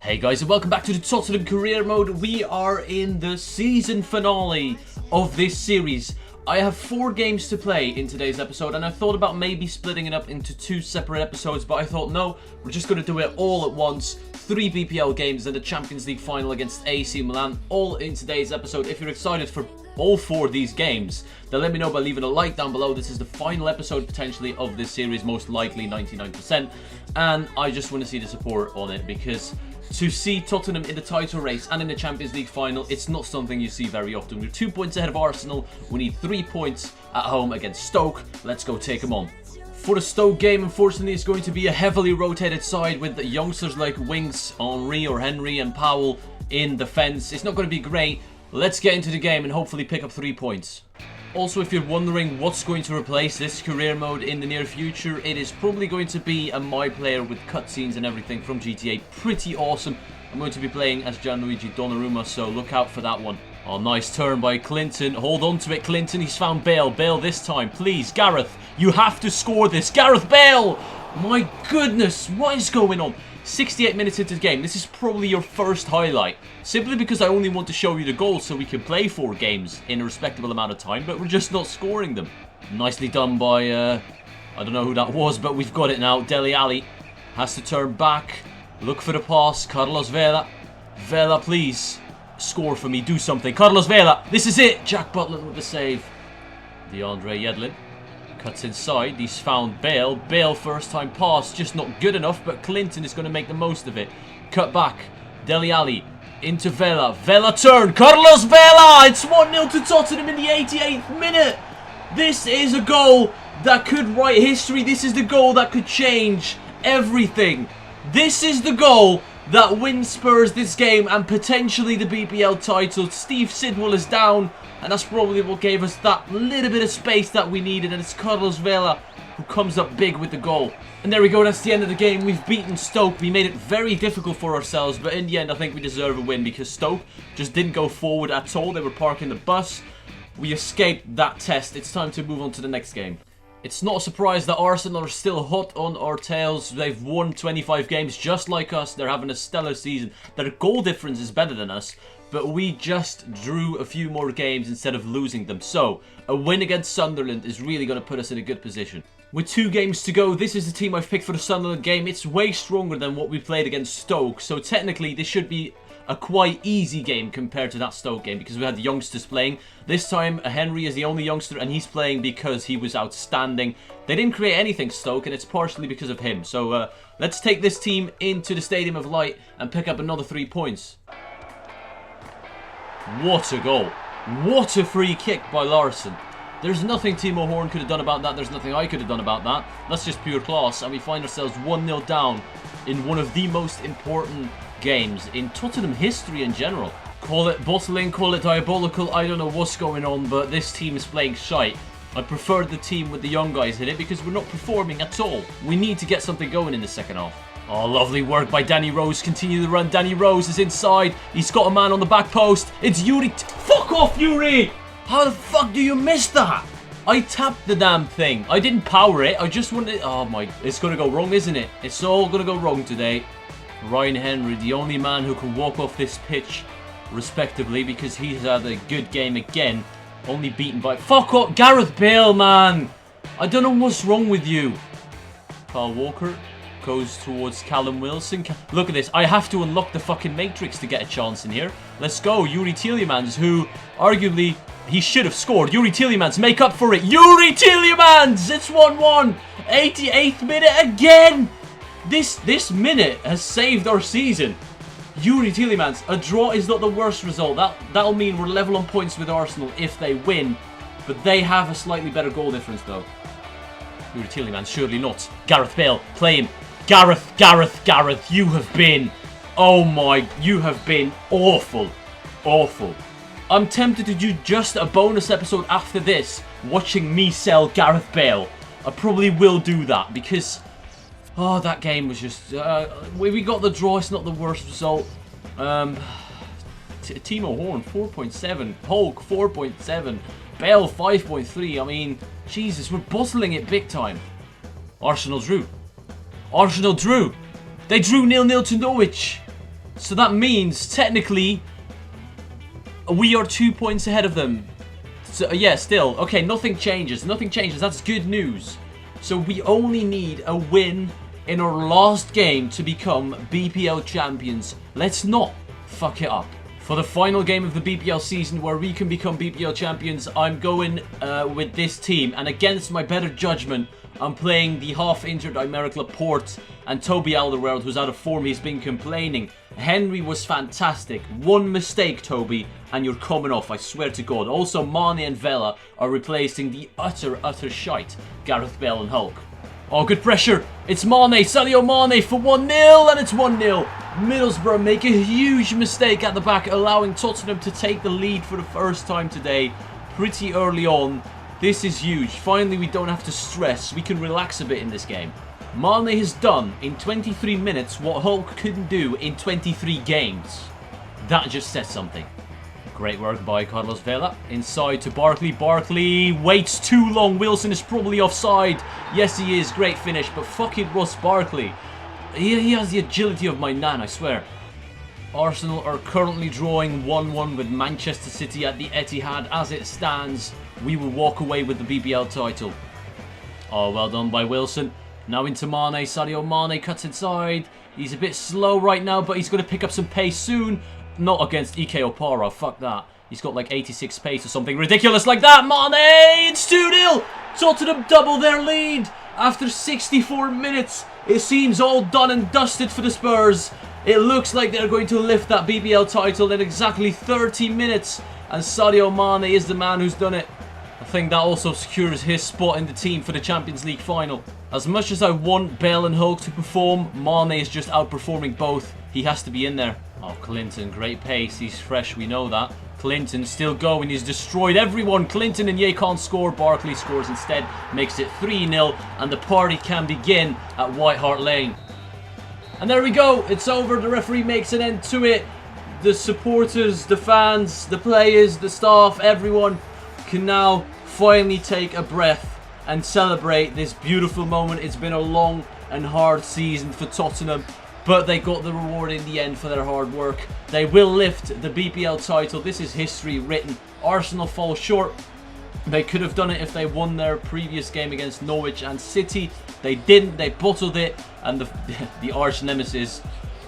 Hey guys, and welcome back to the Tottenham career mode. We are in the season finale of this series. I have 4 games to play in today's episode, and I thought about maybe splitting it up into 2 separate episodes, but I thought no, we're just going to do it all at once. 3 BPL games and the Champions League final against AC Milan, all in today's episode. If you're excited for all 4 of these games, then let me know by leaving a like down below. This is the final episode potentially of this series, most likely 99%, and I just want to see the support on it, because to see Tottenham in the title race and in the Champions League final, it's not something you see very often. We're 2 points ahead of Arsenal. We need 3 points at home against Stoke. Let's go take them on. For the Stoke game, unfortunately, it's going to be a heavily rotated side with the youngsters like Winks, Henry or Henry and Powell in defence. It's not going to be great. Let's get into the game and hopefully pick up 3 points. Also, if you're wondering what's going to replace this career mode in the near future, it is probably going to be a My Player with cutscenes and everything from GTA. Pretty awesome. I'm going to be playing as Gianluigi Donnarumma, so look out for that one. Oh, nice turn by Clinton. Hold on to it, Clinton. He's found Bale. Bale this time. Please, Gareth, you have to score this. Gareth Bale! My goodness, what is going on? 68 minutes into the game. This is probably your first highlight. Simply because I only want to show you the goals so we can play 4 games in a respectable amount of time, but we're just not scoring them. Nicely done by, I don't know who that was, but we've got it now. Dele Alli has to turn back. Look for the pass. Carlos Vela. Vela, please. Score for me. Do something. Carlos Vela. This is it. Jack Butland with the save. DeAndre Yedlin cuts inside. He's found Bale. Bale first time pass. Just not good enough, but Clinton is going to make the most of it. Cut back. Dele Alli into Vela. Vela turn. Carlos Vela. It's 1-0 to Tottenham in the 88th minute. This is a goal that could write history. This is the goal that could change everything. This is the goal that wins Spurs this game and potentially the BPL title. Steve Sidwell is down, and that's probably what gave us that little bit of space that we needed, and it's Carlos Vela who comes up big with the goal. And there we go, that's the end of the game. We've beaten Stoke. We made it very difficult for ourselves, but in the end I think we deserve a win because Stoke just didn't go forward at all. They were parking the bus. We escaped that test. It's time to move on to the next game. It's not a surprise that Arsenal are still hot on our tails. They've won 25 games just like us. They're having a stellar season. Their goal difference is better than us, but we just drew a few more games instead of losing them. So, a win against Sunderland is really going to put us in a good position. With 2 games to go, this is the team I've picked for the Sunderland game. It's way stronger than what we played against Stoke, so technically this should be a quite easy game compared to that Stoke game because we had the youngsters playing. This time Henry is the only youngster and he's playing because he was outstanding. They didn't create anything, Stoke, and it's partially because of him. So let's take this team into the Stadium of Light and pick up another 3 points. What a goal. What a free kick by Larson. There's nothing Timo Horn could have done about that. There's nothing I could have done about that. That's just pure class, and we find ourselves 1-0 down in one of the most important games in Tottenham history in general. Call it bottling, call it diabolical, I don't know what's going on, but this team is playing shite. I prefer the team with the young guys in it because we're not performing at all. We need to get something going in the second half. Oh, lovely work by Danny Rose. Continue the run. Danny Rose is inside. He's got a man on the back post. It's Yuri. Fuck off, Yuri! How the fuck do you miss that? I tapped the damn thing. I didn't power it. I just wanted... Oh my... It's going to go wrong, isn't it? It's all going to go wrong today. Ryan Henry, the only man who can walk off this pitch respectively because he's had a good game again. Only beaten by... Fuck off! Gareth Bale, man! I don't know what's wrong with you. Kyle Walker goes towards Callum Wilson. Look at this. I have to unlock the fucking Matrix to get a chance in here. Let's go. Yuri Tielemans, who arguably he should have scored. Yuri Tielemans, make up for it. Yuri Tielemans! It's 1-1. 88th minute again! This minute has saved our season. Yuri Tielemans, a draw is not the worst result. That'll mean we're level on points with Arsenal if they win. But they have a slightly better goal difference though. Yuri Tielemans, surely not. Gareth Bale, play him. Gareth, you have been... Oh my, you have been awful. Awful. I'm tempted to do just a bonus episode after this, watching me sell Gareth Bale. I probably will do that because... Oh, that game was just... we got the draw, it's not the worst result. Timo Horn, 4.7. Hulk, 4.7. Bale, 5.3. I mean, Jesus, we're bottling it big time. Arsenal drew. Arsenal drew. They drew 0-0 to Norwich. So that means, technically, we are 2 points ahead of them. So, yeah, still. Okay, nothing changes. Nothing changes. That's good news. So we only need a win in our last game to become BPL champions. Let's not fuck it up. For the final game of the BPL season where we can become BPL champions, I'm going with this team. And against my better judgment, I'm playing the half-injured Aymeric Laporte and Toby Alderweireld, who's out of form. He's been complaining. Henry was fantastic. One mistake, Toby, and you're coming off, I swear to God. Also, Mane and Vela are replacing the utter shite Gareth Bale and Hulk. Oh, good pressure. It's Mane, Sadio Mane for 1-0, and it's 1-0. Middlesbrough make a huge mistake at the back, allowing Tottenham to take the lead for the first time today, pretty early on. This is huge. Finally, we don't have to stress. We can relax a bit in this game. Mane has done in 23 minutes what Hulk couldn't do in 23 games. That just says something. Great work by Carlos Vela. Inside to Barkley. Barkley waits too long. Wilson is probably offside. Yes, he is. Great finish. But fucking Ross Barkley. He has the agility of my nan, I swear. Arsenal are currently drawing 1-1 with Manchester City at the Etihad. As it stands, we will walk away with the BPL title. Oh, well done by Wilson. Now into Mane. Sadio Mane cuts inside. He's a bit slow right now, but he's going to pick up some pace soon. Not against Ike Opara. Fuck that. He's got like 86 pace or something ridiculous like that. Mane! It's 2-0. Tottenham double their lead. After 64 minutes, it seems all done and dusted for the Spurs. It looks like they're going to lift that BPL title in exactly 30 minutes. And Sadio Mane is the man who's done it. I think that also secures his spot in the team for the Champions League final. As much as I want Bale and Hulk to perform, Mane is just outperforming both. He has to be in there. Oh, Clinton, great pace. He's fresh, we know that. Clinton still going. He's destroyed everyone. Clinton and Ye can't score. Barkley scores instead. Makes it 3-0. And the party can begin at White Hart Lane. And there we go. It's over. The referee makes an end to it. The supporters, the fans, the players, the staff, everyone can now finally take a breath and celebrate this beautiful moment. It's been a long and hard season for Tottenham, but they got the reward in the end for their hard work. They will lift the BPL title. This is history written. Arsenal fall short. They could have done it if they won their previous game against Norwich and City. They didn't. They bottled it. And the arch nemesis,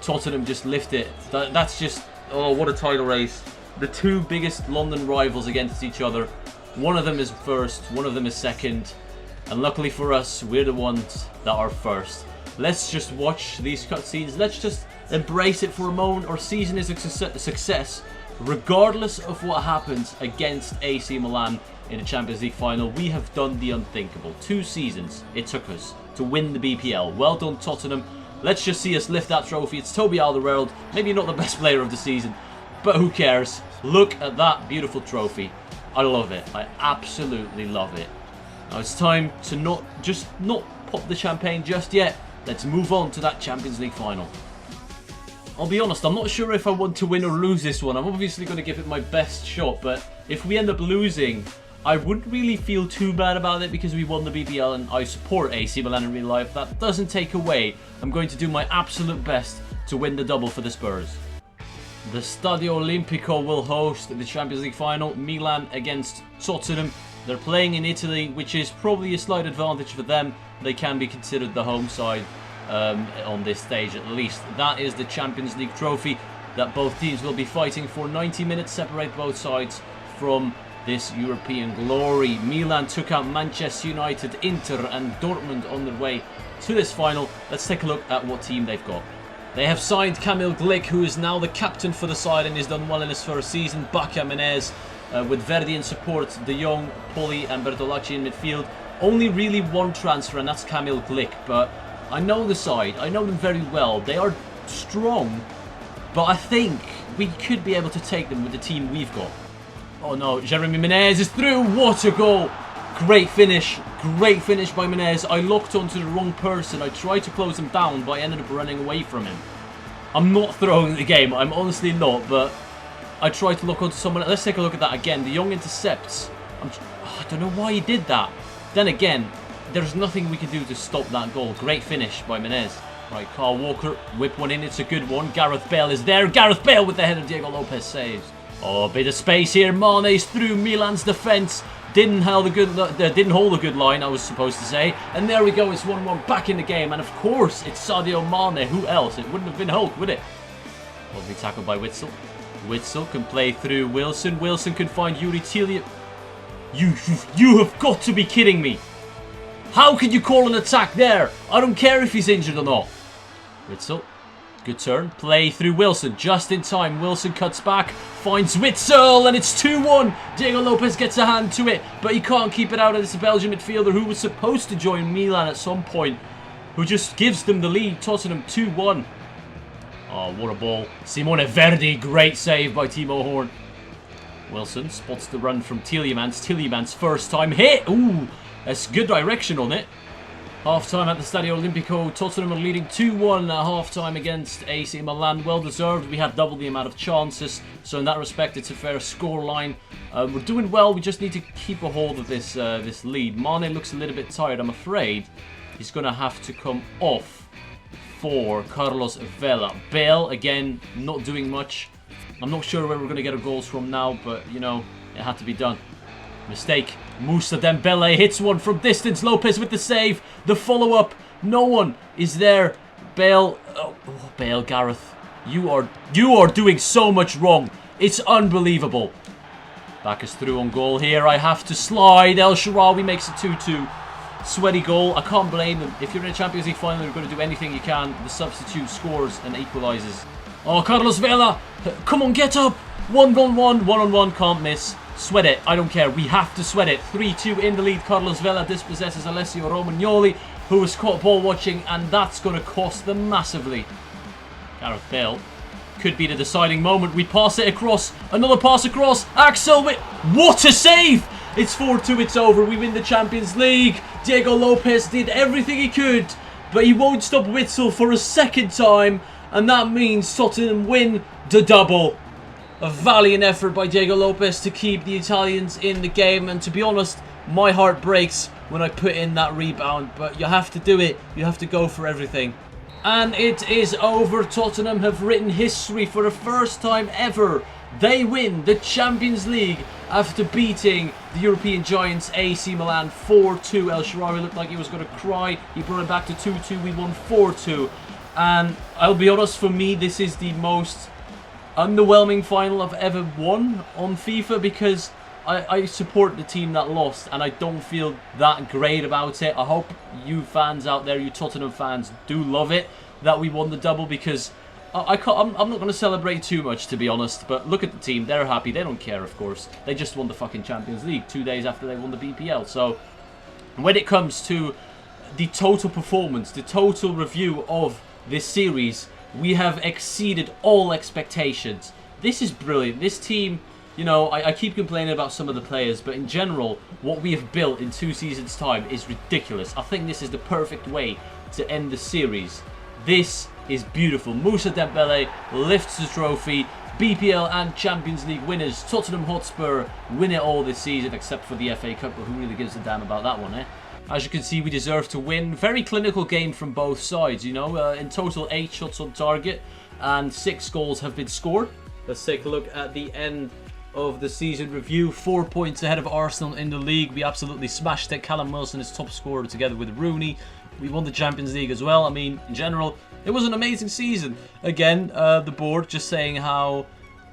Tottenham, just lift it. That's just, oh, what a title race. The two biggest London rivals against each other. One of them is first, one of them is second. And luckily for us, we're the ones that are first. Let's just watch these cutscenes. Let's just embrace it for a moment. Our season is a success, regardless of what happens against AC Milan in the Champions League final. We have done the unthinkable. 2 seasons it took us to win the BPL. Well done, Tottenham. Let's just see us lift that trophy. It's Toby Alderweireld. Maybe not the best player of the season, but who cares? Look at that beautiful trophy. I love it. I absolutely love it. Now it's time to not pop the champagne just yet. Let's move on to that Champions League final. I'll be honest, I'm not sure if I want to win or lose this one. I'm obviously going to give it my best shot, but if we end up losing, I wouldn't really feel too bad about it because we won the BPL and I support AC Milan in real life. That doesn't take away. I'm going to do my absolute best to win the double for the Spurs. The Stadio Olimpico will host the Champions League final. Milan against Tottenham. They're playing in Italy, which is probably a slight advantage for them. They can be considered the home side on this stage at least. That is the Champions League trophy that both teams will be fighting for. 90 minutes separate both sides from this European glory. Milan took out Manchester United, Inter and Dortmund on their way to this final. Let's take a look at what team they've got. They have signed Kamil Glik, who is now the captain for the side and has done well in his first season. Bacca Menez with Verdi in support, De Jong, Poli and Bertolacci in midfield. Only really one transfer, and that's Kamil Glik. But I know the side. I know them very well. They are strong, but I think we could be able to take them with the team we've got. Oh no, Jeremy Menez is through. What a goal. Great finish by Menez. I locked onto the wrong person. I tried to close him down, but I ended up running away from him. I'm not throwing the game. I'm honestly not, but I tried to lock onto someone. Let's take a look at that again. De Jong intercepts. I don't know why he did that. Then again, there's nothing we can do to stop that goal. Great finish by Menez. Right, Carl Walker, whip one in, it's a good one. Gareth Bale is there. Gareth Bale with the header, Diego Lopez saves. Oh, a bit of space here. Mane's through Milan's defence. Didn't hold a good line, I was supposed to say. And there we go, it's 1-1 back in the game. And of course, it's Sadio Mane. Who else? It wouldn't have been Hulk, would it? Lovely tackle by Witsel. Witsel can play through Wilson. Wilson can find Yuri Tillman. You have got to be kidding me. How can you call an attack there? I don't care if he's injured or not. Witsel. Good turn. Play through Wilson. Just in time. Wilson cuts back. Finds Witsel. And it's 2-1. Diego Lopez gets a hand to it. But he can't keep it out of this Belgian midfielder who was supposed to join Milan at some point. Who just gives them the lead. Tottenham 2-1. Oh, what a ball. Simone Verdi. Great save by Timo Horn. Wilson spots the run from Tielemans. Tielemans first time hit. Ooh, that's good direction on it. Half-time at the Stadio Olimpico. Tottenham are leading 2-1 at half-time against AC Milan. Well deserved. We had double the amount of chances. So in that respect, it's a fair scoreline. We're doing well. We just need to keep a hold of this this lead. Mane looks a little bit tired. I'm afraid he's going to have to come off for Carlos Vela. Bale, again, not doing much. I'm not sure where we're going to get our goals from now, but, you know, it had to be done. Mistake. Moussa Dembele hits one from distance. Lopez with the save. The follow-up. No one is there. Bale. Oh, Bale, Gareth. You are doing so much wrong. It's unbelievable. Back is through on goal here. I have to slide. El Shaarawy makes it 2-2. Sweaty goal. I can't blame them. If you're in a Champions League final, you're going to do anything you can. The substitute scores and equalises. Oh, Carlos Vela. Come on, get up. 1-on-1. 1-on-1. Can't miss. Sweat it. I don't care. We have to sweat it. 3-2 in the lead. Carlos Vela dispossesses Alessio Romagnoli, who was caught ball watching, and that's going to cost them massively. Gareth Bale. Could be the deciding moment. We pass it across. Another pass across. Axel with... What a save! It's 4-2. It's over. We win the Champions League. Diego Lopez did everything he could, but he won't stop Witsel for a second time, and that means Tottenham win the double. A valiant effort by Diego Lopez to keep the Italians in the game, and to be honest, my heart breaks when I put in that rebound, but you have to do it. You have to go for everything. And it is over. Tottenham have written history for the first time ever. They win the Champions League after beating the European giants AC Milan 4-2. El Shaarawy looked like he was going to cry. He brought it back to 2-2. We won 4-2. And I'll be honest, for me, this is the most underwhelming final I've ever won on FIFA, because I support the team that lost and I don't feel that great about it. I hope you fans out there, you Tottenham fans, do love it that we won the double, because I'm not going to celebrate too much, to be honest. But look at the team. They're happy. They don't care, of course. They just won the fucking Champions League 2 days after they won the BPL. So when it comes to the total performance, the total review of this series, we have exceeded all expectations. This is brilliant. This team, you know, I keep complaining about some of the players, but in general, what we have built in 2 seasons' time is ridiculous. I think this is the perfect way to end the series. This is beautiful. Moussa Dembele lifts the trophy. BPL and Champions League winners. Tottenham Hotspur win it all this season, except for the FA Cup, but who really gives a damn about that one, eh? As you can see, we deserve to win. Very clinical game from both sides, you know. In total, 8 shots on target and 6 goals have been scored. Let's take a look at the end of the season review. 4 points ahead of Arsenal in the league. We absolutely smashed it. Callum Wilson is top scorer together with Rooney. We won the Champions League as well. I mean, in general, it was an amazing season. Again, the board just saying how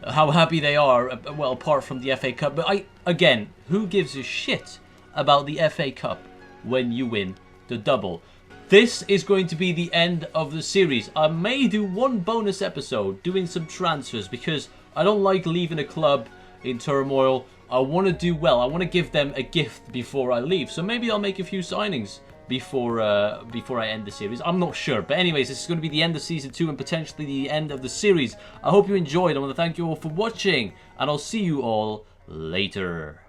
happy they are, well, apart from the FA Cup. But again, who gives a shit about the FA Cup when you win the double? This is going to be the end of the series. I may do one bonus episode doing some transfers, because I don't like leaving a club in turmoil. I want to do well. I want to give them a gift before I leave. So maybe I'll make a few signings before I end the series. I'm not sure. But anyways, this is going to be the end of Season 2 and potentially the end of the series. I hope you enjoyed. I want to thank you all for watching, and I'll see you all later.